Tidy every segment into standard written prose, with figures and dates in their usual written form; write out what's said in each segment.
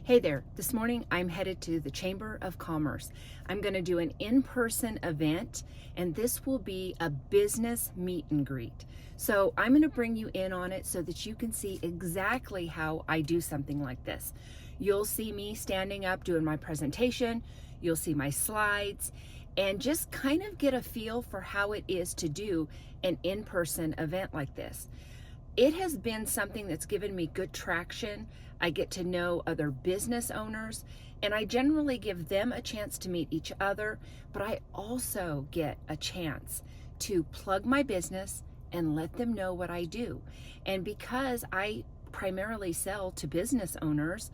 Hey there, this morning I'm headed to the Chamber of Commerce. I'm going to do an in-person event, and this will be a business meet and greet. So I'm going to bring you in on it so that you can see exactly how I do something like this. You'll see me standing up doing my presentation, you'll see my slides, and just kind of get a feel for how it is to do an in-person event like this. It has been something that's given me good traction. I get to know other business owners, and I generally give them a chance to meet each other, but I also get a chance to plug my business and let them know what I do. And because I primarily sell to business owners,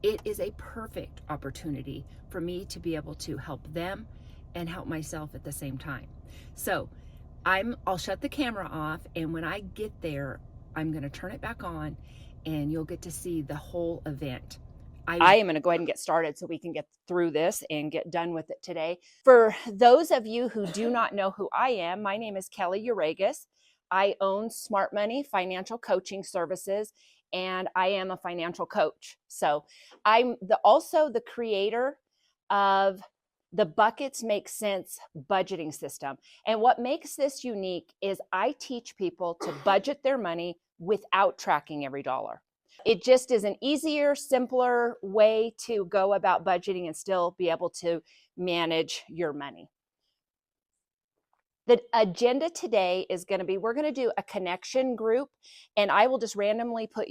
it is a perfect opportunity for me to be able to help them and help myself at the same time. So I'll shut the camera off, and when I get there, I'm going to turn it back on and you'll get to see the whole event. I am going to go ahead and get started so we can get through this and get done with it today. For those of you who do not know who I am, my name is Kelley. I own Smart Money Financial Coaching Services, and I am a financial coach. So I'm also the creator of the Buckets Make Sense budgeting system. And what makes this unique is I teach people to budget their money without tracking every dollar. It just is an easier, simpler way to go about budgeting and still be able to manage your money. The agenda today is going to be, we're going to do a connection group, and I will just randomly put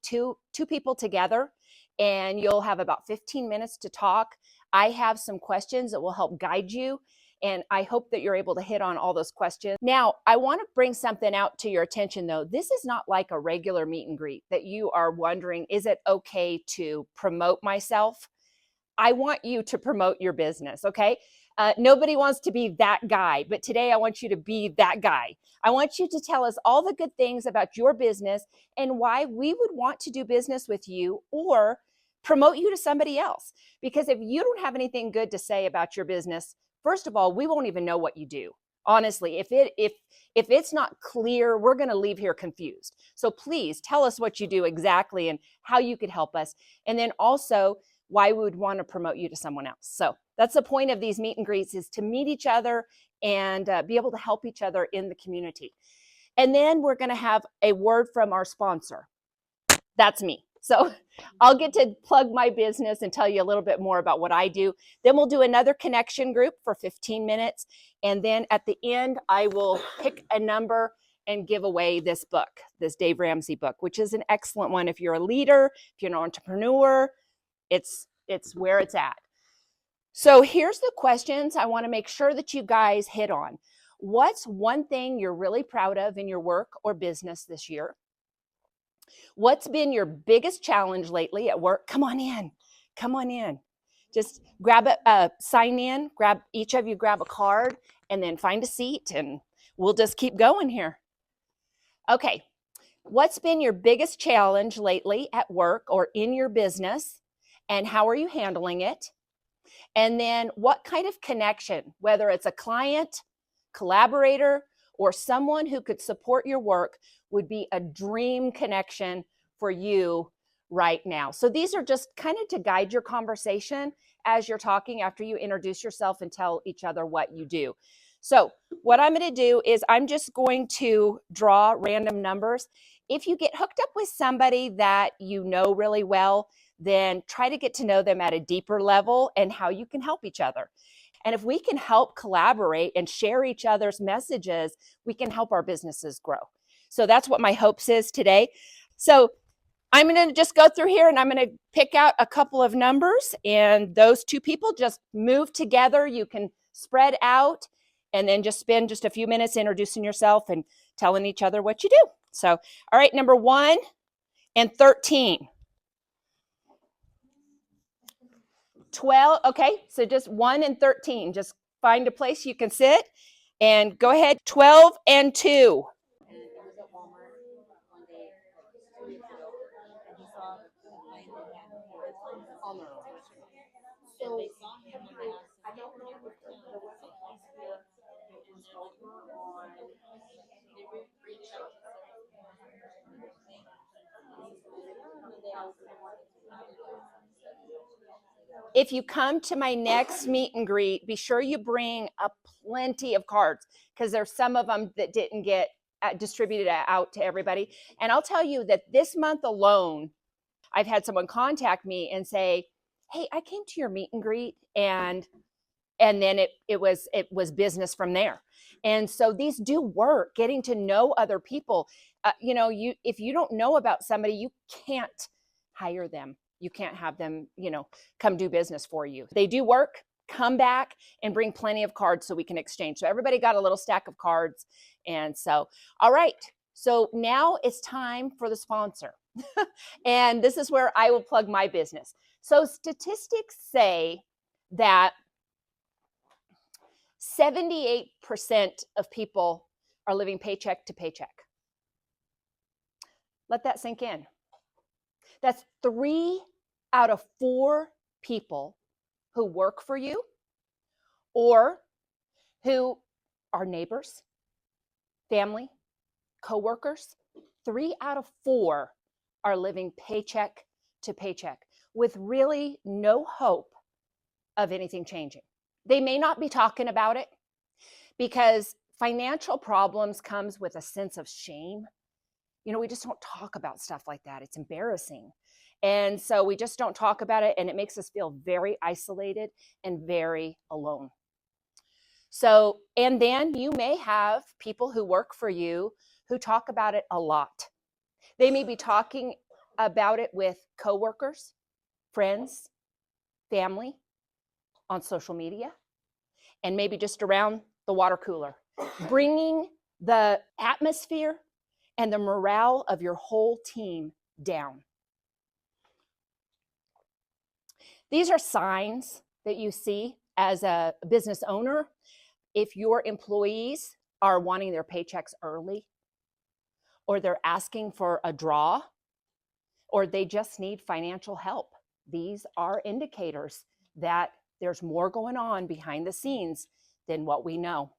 two people together, and you'll have about 15 minutes to talk. I have some questions that will help guide you, and I hope that you're able to hit on all those questions. Now, I want to bring something out to your attention, though. This is not like a regular meet and greet that you are wondering, is it okay to promote myself? I want you to promote your business, okay? Nobody wants to be that guy, but today I want you to be that guy. I want you to tell us all the good things about your business and why we would want to do business with you or promote you to somebody else. Because if you don't have anything good to say about your business, first of all, we won't even know what you do. Honestly, if it's not clear, we're going to leave here confused. So please tell us what you do exactly and how you could help us. And then also why we would want to promote you to someone else. So that's the point of these meet and greets, is to meet each other and be able to help each other in the community. And then we're going to have a word from our sponsor. That's me. So I'll get to plug my business and tell you a little bit more about what I do. Then we'll do another connection group for 15 minutes. And then at the end, I will pick a number and give away this book, this Dave Ramsey book, which is an excellent one. If you're a leader, if you're an entrepreneur, it's where it's at. So here's the questions I want to make sure that you guys hit on. What's one thing you're really proud of in your work or business this year? What's been your biggest challenge lately at work? Come on in. Come on in. Just grab sign in, each of you grab a card, and then find a seat, and we'll just keep going here. Okay. What's been your biggest challenge lately at work or in your business? And how are you handling it? And then what kind of connection, whether it's a client, collaborator, or someone who could support your work, would be a dream connection for you right now? So these are just kind of to guide your conversation as you're talking after you introduce yourself and tell each other what you do. So what I'm going to do is I'm just going to draw random numbers. If you get hooked up with somebody that you know really well, then try to get to know them at a deeper level and how you can help each other. And if we can help collaborate and share each other's messages, we can help our businesses grow. So that's what my hopes is today. So I'm going to just go through here and I'm going to pick out a couple of numbers, and those two people just move together. You can spread out and then just spend just a few minutes introducing yourself and telling each other what you do. So, all right, number 1 and 13. 12, okay, so just 1 and 13. Just find a place you can sit and go ahead. 12 and 2. And it was at Walmart one day 2 weeks ago, and he saw a client that had all neurological. So they saw him and they asked him, I don't know if the place here is over on, they reach out to they asked him what if you come to my next meet and greet, be sure you bring a plenty of cards, because there's some of them that didn't get distributed out to everybody. And I'll tell you that this month alone, I've had someone contact me and say, hey, I came to your meet and greet, and then it was business from there. And so these do work, getting to know other people. If you don't know about somebody, you can't hire them. You can't have them, come do business for you. They do work. Come back and bring plenty of cards so we can exchange. So everybody got a little stack of cards. And so, all right. So now it's time for the sponsor. And this is where I will plug my business. So statistics say that 78% of people are living paycheck to paycheck. Let that sink in. That's 3 out of 4 people who work for you or who are neighbors, family, coworkers. 3 out of 4 are living paycheck to paycheck with really no hope of anything changing. They may not be talking about it because financial problems comes with a sense of shame. We just don't talk about stuff like that. It's embarrassing. And so we just don't talk about it, and it makes us feel very isolated and very alone. So, and then you may have people who work for you who talk about it a lot. They may be talking about it with coworkers, friends, family, on social media, and maybe just around the water cooler, bringing the atmosphere and the morale of your whole team down. These are signs that you see as a business owner if your employees are wanting their paychecks early, or they're asking for a draw, or they just need financial help. These are indicators that there's more going on behind the scenes than what we know.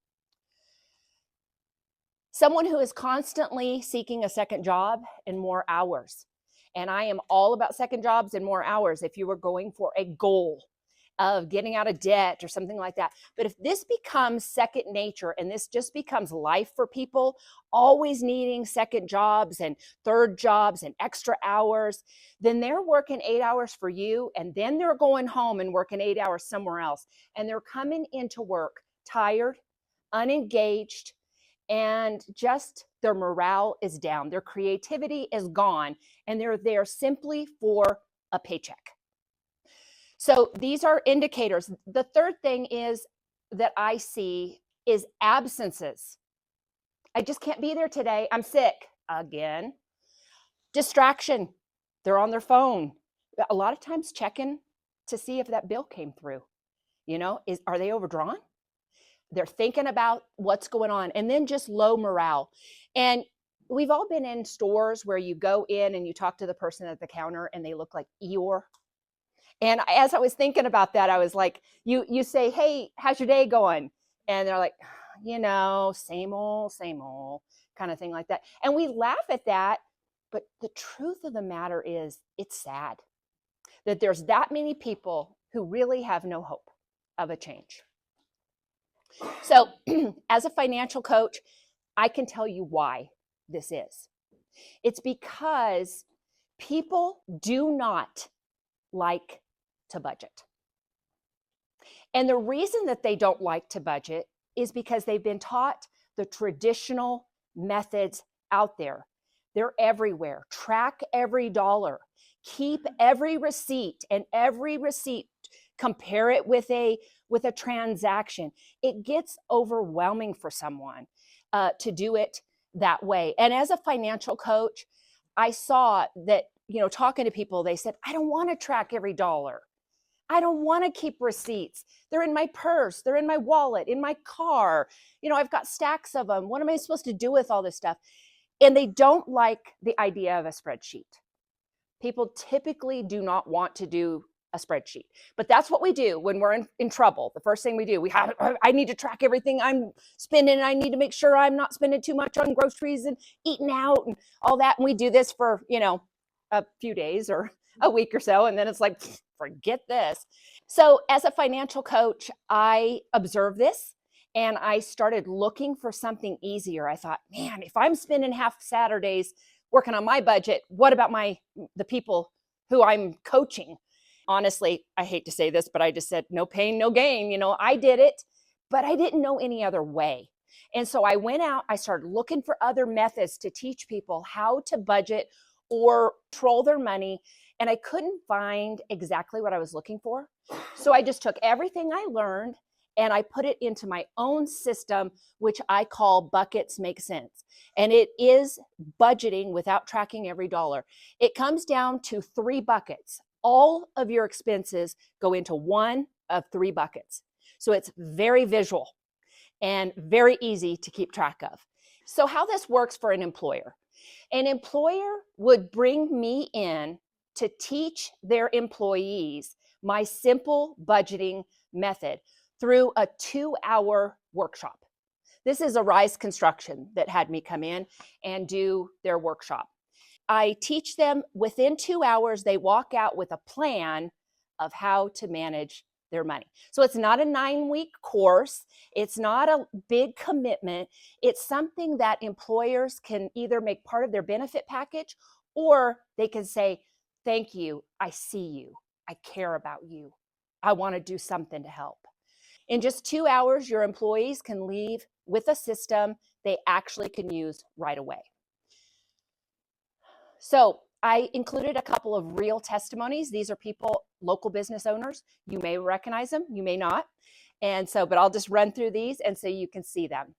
Someone who is constantly seeking a second job and more hours. And I am all about second jobs and more hours if you were going for a goal of getting out of debt or something like that. But if this becomes second nature and this just becomes life for people, always needing second jobs and third jobs and extra hours, then they're working 8 hours for you, and then they're going home and working 8 hours somewhere else. And they're coming into work tired, unengaged, and just their morale is down. Their creativity is gone, and they're there simply for a paycheck. So these are indicators. The third thing is that I see is absences. I just can't be there today. I'm sick again. Distraction. They're on their phone. A lot of times checking to see if that bill came through. Are they overdrawn? They're thinking about what's going on, and then just low morale. And we've all been in stores where you go in and you talk to the person at the counter and they look like Eeyore. And as I was thinking about that, I was like, you say, hey, how's your day going? And they're like, same old kind of thing like that. And we laugh at that. But the truth of the matter is, it's sad that there's that many people who really have no hope of a change. So as a financial coach, I can tell you why this is. It's because people do not like to budget. And the reason that they don't like to budget is because they've been taught the traditional methods out there. They're everywhere. Track every dollar. Keep every receipt, and every receipt, compare it with a transaction. It gets overwhelming for someone to do it that way. And as a financial coach, I saw that, talking to people, they said, I don't want to track every dollar. I don't want to keep receipts. They're in my purse. They're in my wallet, in my car. I've got stacks of them. What am I supposed to do with all this stuff? And they don't like the idea of a spreadsheet. People typically do not want to do a spreadsheet, but that's what we do when we're in trouble. The first thing we do, I need to track everything I'm spending. And I need to make sure I'm not spending too much on groceries and eating out and all that. And we do this for, a few days or a week or so, and then it's like, forget this. So as a financial coach, I observed this and I started looking for something easier. I thought, man, if I'm spending half Saturdays working on my budget, what about the people who I'm coaching? Honestly, I hate to say this, but I just said, no pain, no gain. I did it, but I didn't know any other way. And so I went out, I started looking for other methods to teach people how to budget or control their money. And I couldn't find exactly what I was looking for. So I just took everything I learned and I put it into my own system, which I call Buckets Make Sense. And it is budgeting without tracking every dollar. It comes down to 3 buckets. All of your expenses go into one of 3 buckets. So it's very visual and very easy to keep track of. So how this works for an employer would bring me in to teach their employees my simple budgeting method through a 2-hour workshop. This is Arise Construction that had me come in and do their workshop. I teach them within 2 hours, they walk out with a plan of how to manage their money. So it's not a 9-week course. It's not a big commitment. It's something that employers can either make part of their benefit package, or they can say, thank you, I see you, I care about you, I want to do something to help. In just 2 hours, your employees can leave with a system they actually can use right away. So I included a couple of real testimonies. These are people, local business owners. You may recognize them, you may not. And so, but I'll just run through these and so you can see them.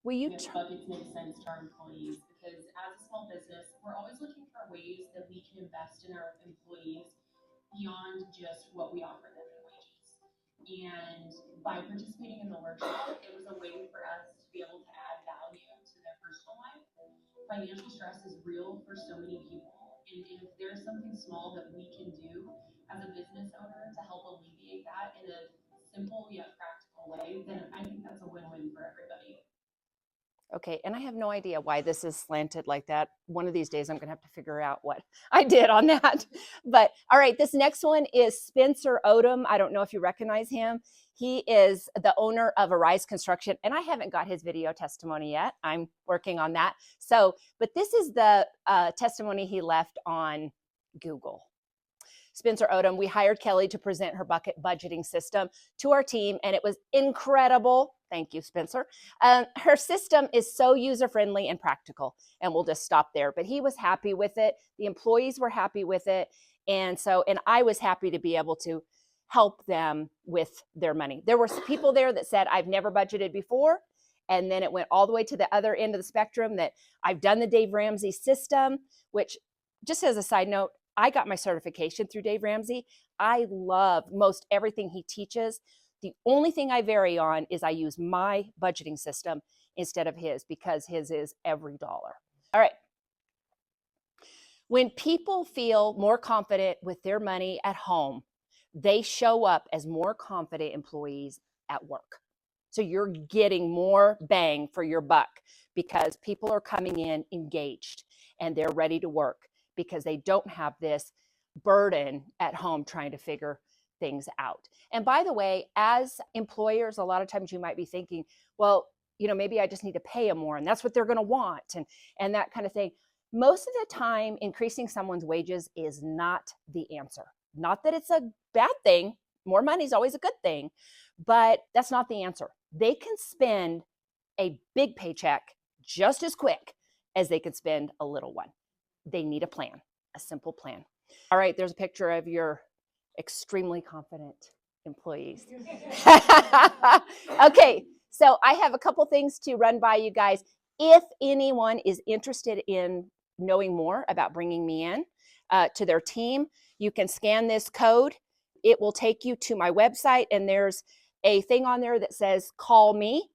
Buckets make sense to our employees because as a small business, we're always looking for ways that we can invest in our employees beyond just what we offer them in wages. And by participating in the workshop, it was a way for us to be able to add value to their personal life. Financial stress is real for so many people. And if there's something small that we can do as a business owner to help alleviate that in a simple yet practical way, then I think that's a win-win for everybody. Okay, and I have no idea why this is slanted like that. One of these days I'm going to have to figure out what I did on that. But all right, this next one is Spencer Odom. I don't know if you recognize him. He is the owner of Arise Construction, and I haven't got his video testimony yet. I'm working on that. So, but this is the testimony he left on Google. Spencer Odom, we hired Kelley to present her budgeting system to our team, and it was incredible. Thank you, Spencer. Her system is so user-friendly and practical, and we'll just stop there. But he was happy with it. The employees were happy with it. And I was happy to be able to help them with their money. There were people there that said, I've never budgeted before. And then it went all the way to the other end of the spectrum that I've done the Dave Ramsey system, which, just as a side note, I got my certification through Dave Ramsey. I love most everything he teaches. The only thing I vary on is I use my budgeting system instead of his, because his is every dollar. All right. When people feel more confident with their money at home, they show up as more confident employees at work. So you're getting more bang for your buck because people are coming in engaged and they're ready to work, because they don't have this burden at home trying to figure things out. And by the way, as employers, a lot of times you might be thinking, well, maybe I just need to pay them more and that's what they're going to want and that kind of thing. Most of the time, increasing someone's wages is not the answer. Not that it's a bad thing. More money is always a good thing, but that's not the answer. They can spend a big paycheck just as quick as they can spend a little one. They need a plan, a simple plan. All right, there's a picture of your extremely confident employees. Okay, so I have a couple things to run by you guys. If anyone is interested in knowing more about bringing me in to their team, you can scan this code. It will take you to my website, and there's a thing on there that says call me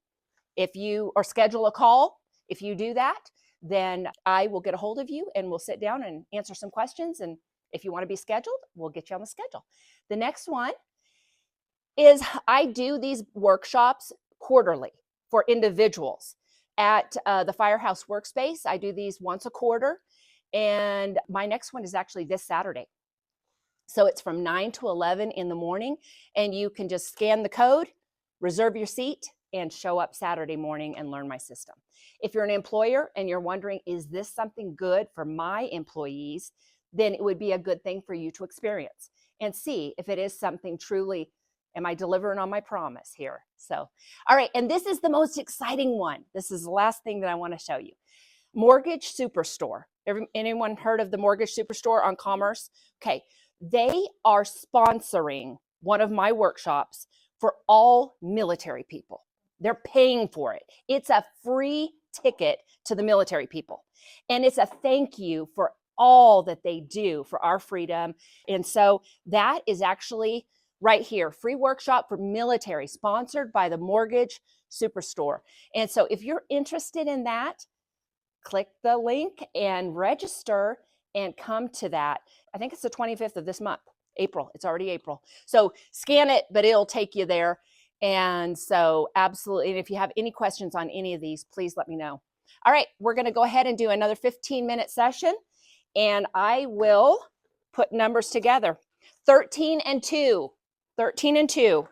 or schedule a call. If you do that, then I will get a hold of you and we'll sit down and answer some questions. And if you want to be scheduled, we'll get you on the schedule. The next one is I do these workshops quarterly for individuals at the Firehouse Workspace. I do these once a quarter. And my next one is actually this Saturday. So it's from 9 to 11 in the morning, and you can just scan the code, reserve your seat, and show up Saturday morning and learn my system. If you're an employer and you're wondering, is this something good for my employees, then it would be a good thing for you to experience and see if it is something truly, am I delivering on my promise here? So, all right, and this is the most exciting one. This is the last thing that I want to show you. Mortgage Superstore. Anyone heard of the Mortgage Superstore on Commerce? Okay, they are sponsoring one of my workshops for all military people. They're paying for it. It's a free ticket to the military people. And it's a thank you for all that they do for our freedom. And so that is actually right here, free workshop for military, sponsored by the Mortgage Superstore. And so if you're interested in that, click the link and register and come to that. I think it's the 25th of this month, April. It's already April. So scan it, but it'll take you there. And so absolutely. And if you have any questions on any of these, please let me know. All right, we're going to go ahead and do another 15-minute session, and I will put numbers together. 13 and 2. 13 and 2.